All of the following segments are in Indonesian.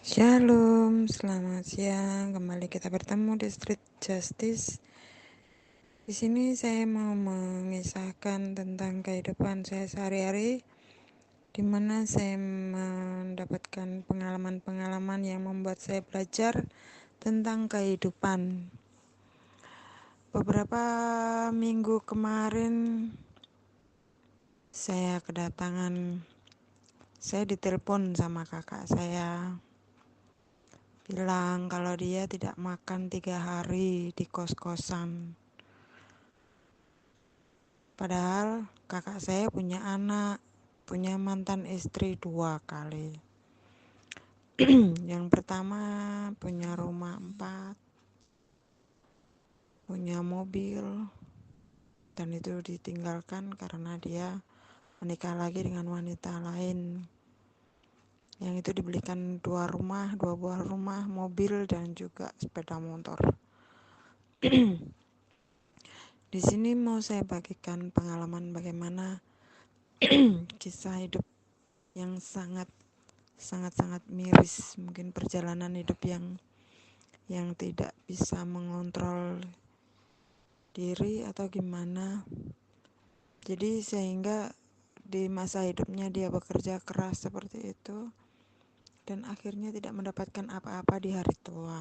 Shalom, selamat siang. Kembali kita bertemu di Street Justice. Di sini saya mau mengisahkan tentang kehidupan saya sehari-hari, di mana saya mendapatkan pengalaman-pengalaman yang membuat saya belajar tentang kehidupan. Beberapa minggu kemarin saya ditelepon sama kakak saya, bilang kalau dia tidak makan 3 hari di kos-kosan. Padahal kakak saya punya anak, punya mantan istri 2 kali. Yang pertama punya rumah 4, punya mobil, dan itu ditinggalkan karena dia menikah lagi dengan wanita lain. Yang itu dibelikan 2 buah rumah, mobil, dan juga sepeda motor. Di sini mau saya bagikan pengalaman bagaimana kisah hidup yang sangat miris, mungkin perjalanan hidup yang tidak bisa mengontrol diri atau gimana. Jadi sehingga di masa hidupnya dia bekerja keras seperti itu dan akhirnya tidak mendapatkan apa-apa di hari tua.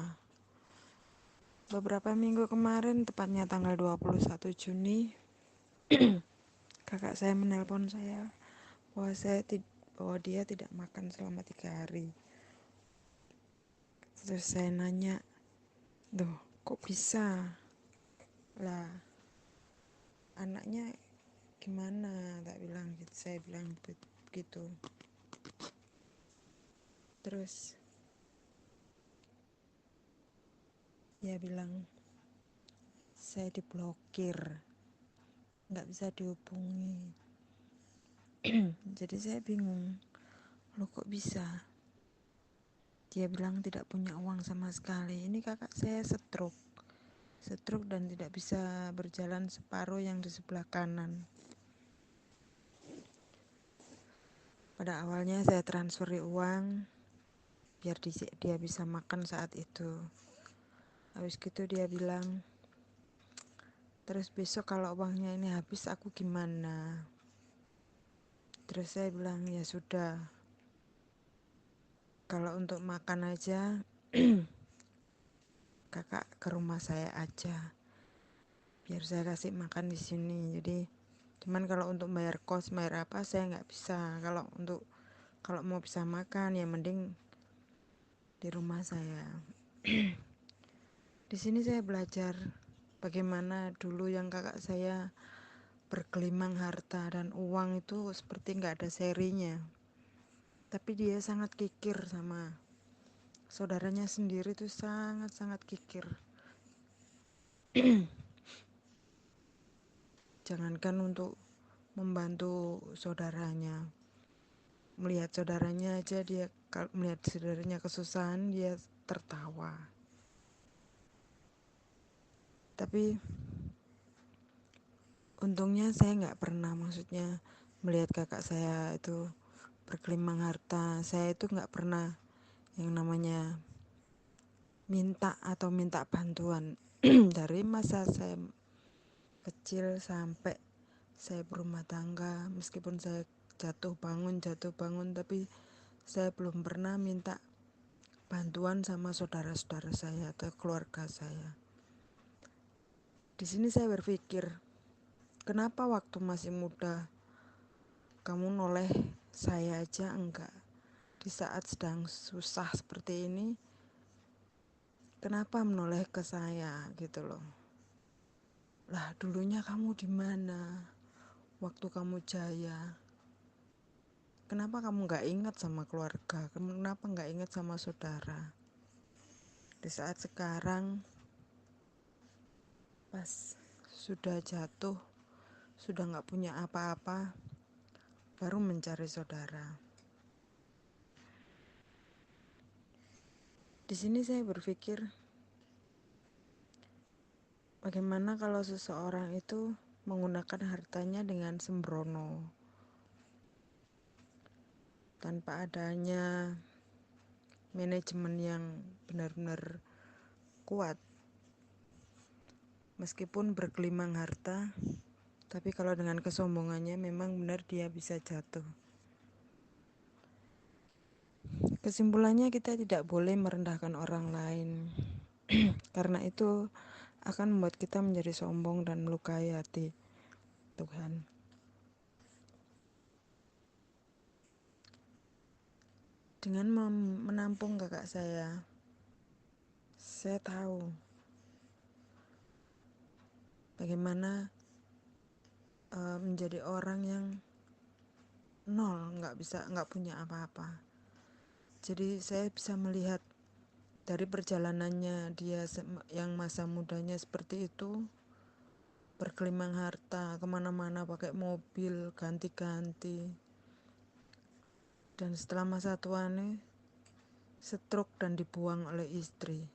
Beberapa minggu kemarin, tepatnya tanggal 21 Juni, kakak saya menelpon saya bahwa dia tidak makan selama 3 hari. Terus saya nanya, "Duh, kok bisa?" Lah, anaknya gimana? Saya bilang begitu. Terus dia bilang, saya diblokir, nggak bisa dihubungi. Jadi saya bingung, loh kok bisa? Dia bilang tidak punya uang sama sekali. Ini kakak saya stroke dan tidak bisa berjalan separuh yang di sebelah kanan. Pada awalnya saya transferi uang biar dia bisa makan saat itu. Habis gitu dia bilang, terus besok kalau uangnya ini habis aku gimana? Terus saya bilang, ya sudah, kalau untuk makan aja kakak ke rumah saya aja, biar saya kasih makan di sini. Jadi cuman kalau untuk bayar kos, bayar apa, saya nggak bisa. Kalau mau bisa makan ya mending di rumah saya. Di sini saya belajar bagaimana dulu yang kakak saya bergelimang harta dan uang itu seperti nggak ada serinya. Tapi dia sangat kikir sama saudaranya sendiri, tuh sangat kikir. Jangankan untuk membantu saudaranya, melihat saudaranya aja melihat saudaranya kesusahan dia tertawa. Tapi untungnya saya nggak pernah, maksudnya melihat kakak saya itu bergelimang harta. Saya itu nggak pernah yang namanya minta bantuan. Dari masa saya kecil sampai saya berumah tangga, meskipun saya jatuh bangun, tapi saya belum pernah minta bantuan sama saudara-saudara saya atau keluarga saya. Di sini saya berpikir, kenapa waktu masih muda kamu noleh saya aja enggak? Di saat sedang susah seperti ini, kenapa menoleh ke saya gitu loh? Lah, dulunya kamu di mana? Waktu kamu jaya. Kenapa kamu gak ingat sama keluarga? Kenapa gak ingat sama saudara? Di saat sekarang, pas sudah jatuh, sudah gak punya apa-apa, baru mencari saudara. Di sini saya berpikir, bagaimana kalau seseorang itu menggunakan hartanya dengan sembrono, tanpa adanya manajemen yang benar-benar kuat. Meskipun bergelimang harta, tapi kalau dengan kesombongannya memang benar dia bisa jatuh. Kesimpulannya, kita tidak boleh merendahkan orang lain karena itu akan membuat kita menjadi sombong dan melukai hati Tuhan. Dengan menampung kakak saya tahu bagaimana menjadi orang yang nol, nggak punya apa-apa. Jadi saya bisa melihat dari perjalanannya dia yang masa mudanya seperti itu, bergelimang harta, kemana-mana pakai mobil ganti-ganti, dan setelah masa tuanya stroke dan dibuang oleh istri.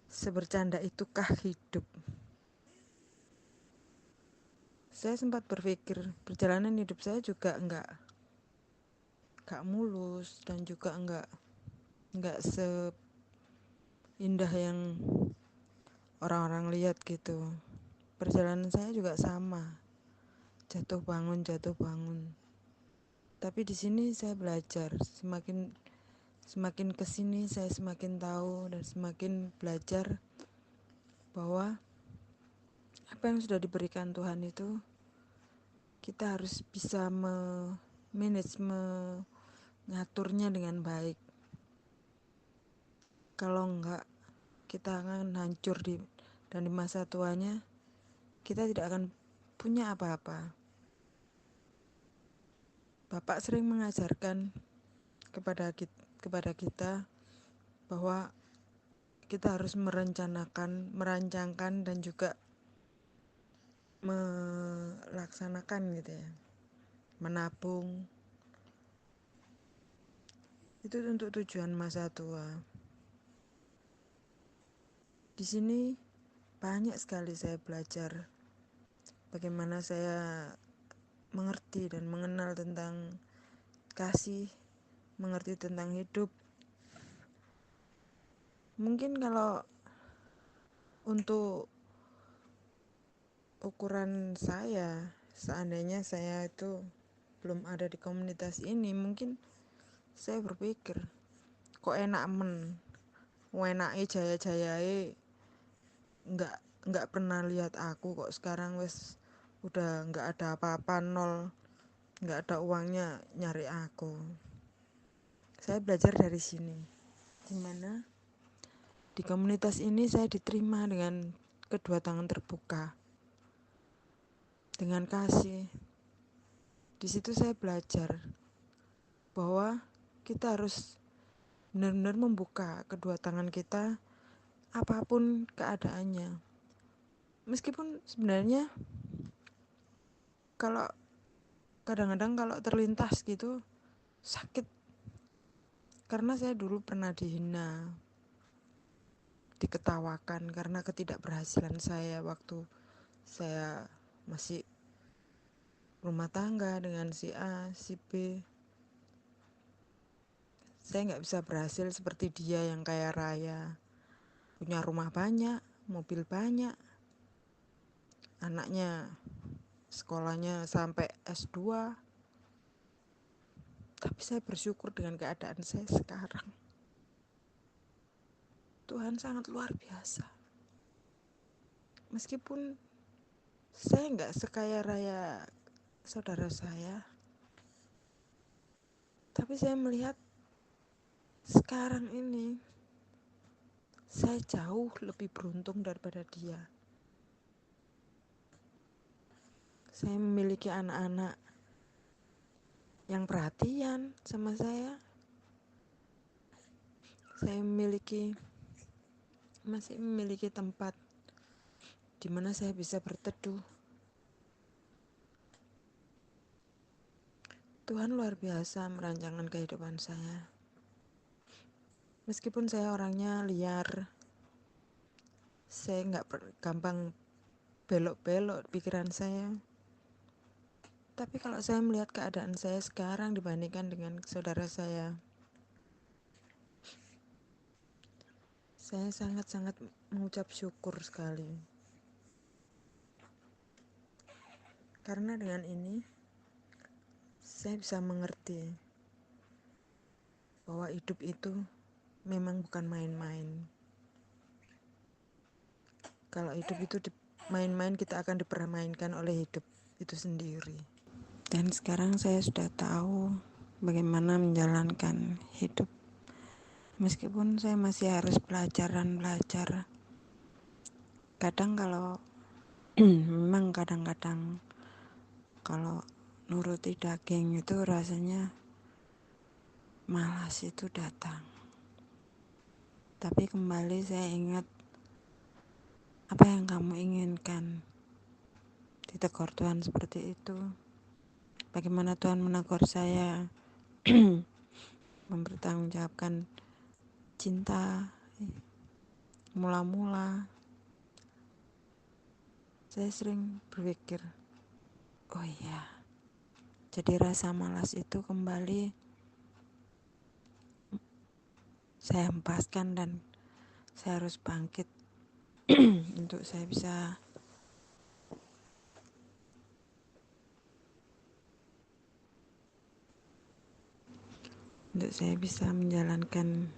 Sebercanda itukah hidup? Saya sempat berpikir perjalanan hidup saya juga enggak mulus dan juga enggak seindah yang orang-orang lihat gitu. Perjalanan saya juga sama, jatuh bangun. Tapi di sini saya belajar, semakin kesini saya semakin tahu dan semakin belajar bahwa apa yang sudah diberikan Tuhan itu kita harus bisa mengaturnya dengan baik. Kalau enggak, kita akan hancur dan di masa tuanya kita tidak akan punya apa-apa. Bapak sering mengajarkan kepada kita bahwa kita harus merancangkan dan juga melaksanakan gitu ya, menabung itu untuk tujuan masa tua. Di sini banyak sekali saya belajar bagaimana saya mengerti dan mengenal tentang kasih, mengerti tentang hidup. Mungkin kalau untuk ukuran saya, seandainya saya itu belum ada di komunitas ini, mungkin saya berpikir kok enak enake jaya-jayae nggak pernah lihat aku, kok sekarang wes udah nggak ada apa-apa, nol, nggak ada uangnya nyari aku. Saya belajar dari sini, dimana di komunitas ini saya diterima dengan kedua tangan terbuka, dengan kasih. Di situ saya belajar bahwa kita harus benar-benar membuka kedua tangan kita apapun keadaannya. Meskipun sebenarnya kalau kadang-kadang kalau terlintas gitu sakit, karena saya dulu pernah dihina, diketawakan karena ketidakberhasilan saya waktu saya masih rumah tangga dengan si A, si B. Saya nggak bisa berhasil seperti dia yang kaya raya, punya rumah banyak, mobil banyak, anaknya sekolahnya sampai S2. Tapi saya bersyukur dengan keadaan saya sekarang. Tuhan sangat luar biasa. Meskipun saya nggak sekaya raya saudara saya, tapi saya melihat sekarang ini saya jauh lebih beruntung daripada dia. Saya memiliki anak-anak yang perhatian sama saya. Saya masih memiliki tempat di mana saya bisa berteduh. Tuhan luar biasa merancangkan kehidupan saya. Meskipun saya orangnya liar, saya nggak gampang belok-belok pikiran saya. Tapi kalau saya melihat keadaan saya sekarang dibandingkan dengan saudara saya, Saya sangat-sangat mengucap syukur sekali. Karena dengan ini, saya bisa mengerti bahwa hidup itu memang bukan main-main. Kalau hidup itu main-main, kita akan dipermainkan oleh hidup itu sendiri. Dan sekarang saya sudah tahu bagaimana menjalankan hidup. Meskipun saya masih harus belajar dan belajar. Kadang kalau memang kadang-kadang kalau nuruti daging itu rasanya malas itu datang. Tapi kembali saya ingat, apa yang kamu inginkan? Ditegur Tuhan seperti itu. Bagaimana Tuhan menegur saya? Mempertanggungjawabkan cinta mula-mula. Saya sering berpikir, oh iya, jadi rasa malas itu kembali saya hempaskan dan saya harus bangkit untuk saya bisa menjalankan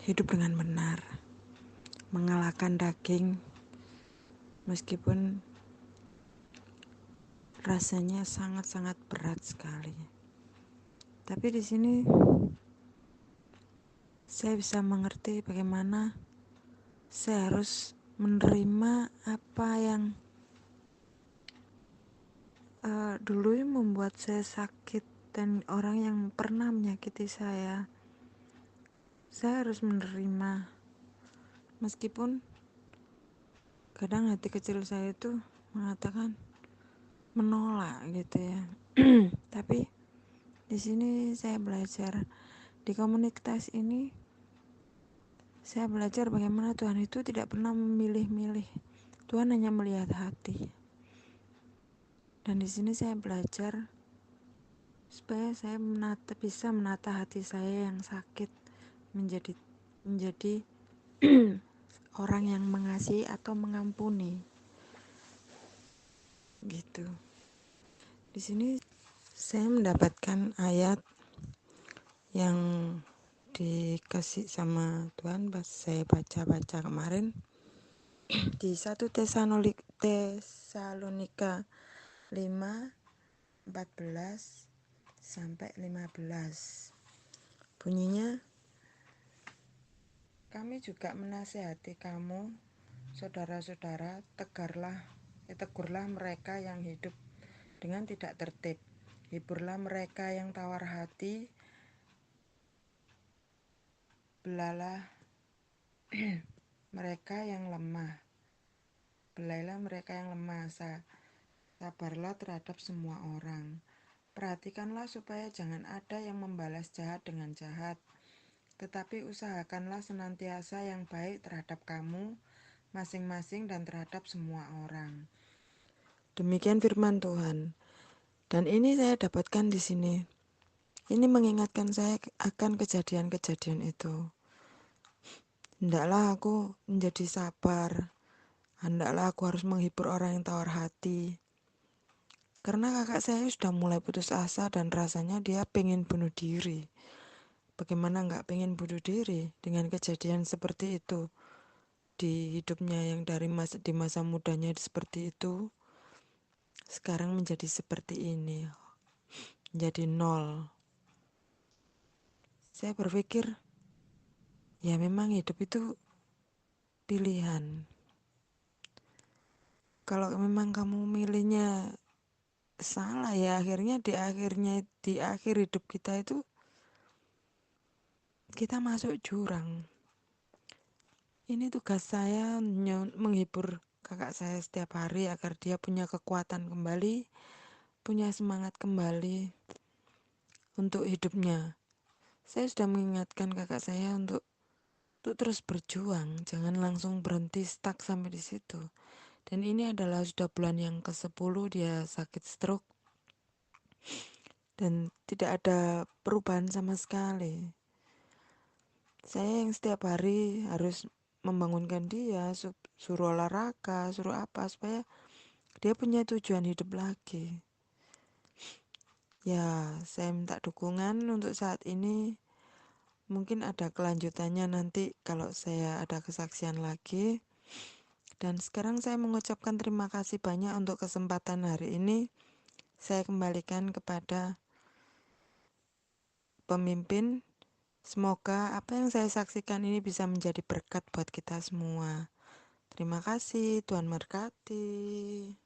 hidup dengan benar, mengalahkan daging meskipun rasanya sangat-sangat berat sekali. Tapi di sini saya bisa mengerti bagaimana saya harus menerima apa yang dulu membuat saya sakit dan orang yang pernah menyakiti saya. Saya harus menerima, meskipun kadang hati kecil saya itu mengatakan menolak gitu ya. Tapi di sini saya belajar, di komunitas ini saya belajar bagaimana Tuhan itu tidak pernah memilih-milih. Tuhan hanya melihat hati. Dan di sini saya belajar supaya saya bisa menata hati saya yang sakit menjadi orang yang mengasihi atau mengampuni. Gitu. Di sini saya mendapatkan ayat yang dikasih sama Tuhan pas saya baca-baca kemarin di 1 Tesalonika 5:14 sampai 15. Bunyinya, kami juga menasihati kamu, saudara-saudara, tegurlah mereka yang hidup dengan tidak tertib. Hiburlah mereka yang tawar hati, belailah mereka yang lemah. Sabarlah terhadap semua orang. Perhatikanlah supaya jangan ada yang membalas jahat dengan jahat, tetapi usahakanlah senantiasa yang baik terhadap kamu masing-masing dan terhadap semua orang. Demikian firman Tuhan. Dan ini saya dapatkan di sini. Ini mengingatkan saya akan kejadian-kejadian itu. Hendaklah aku menjadi sabar. Hendaklah aku harus menghibur orang yang tawar hati. Karena kakak saya sudah mulai putus asa dan rasanya dia pengen bunuh diri. Bagaimana nggak pengen bunuh diri dengan kejadian seperti itu di hidupnya yang di masa mudanya seperti itu, sekarang menjadi seperti ini, menjadi nol. Saya berpikir, ya memang hidup itu pilihan. Kalau memang kamu milihnya salah, ya akhirnya di akhir hidup kita itu kita masuk jurang. Ini tugas saya menghibur kakak saya setiap hari agar dia punya kekuatan kembali, punya semangat kembali untuk hidupnya. Saya sudah mengingatkan kakak saya untuk terus berjuang, jangan langsung berhenti stuck sampai di situ. Dan ini adalah sudah bulan yang ke-10 dia sakit stroke dan tidak ada perubahan sama sekali. Saya yang setiap hari harus membangunkan dia, suruh olahraga, suruh apa, supaya dia punya tujuan hidup lagi. Ya, saya minta dukungan untuk saat ini. Mungkin ada kelanjutannya nanti kalau saya ada kesaksian lagi. Dan sekarang saya mengucapkan terima kasih banyak untuk kesempatan hari ini. Saya kembalikan kepada pemimpin. Semoga apa yang saya saksikan ini bisa menjadi berkat buat kita semua. Terima kasih, Tuhan memberkati.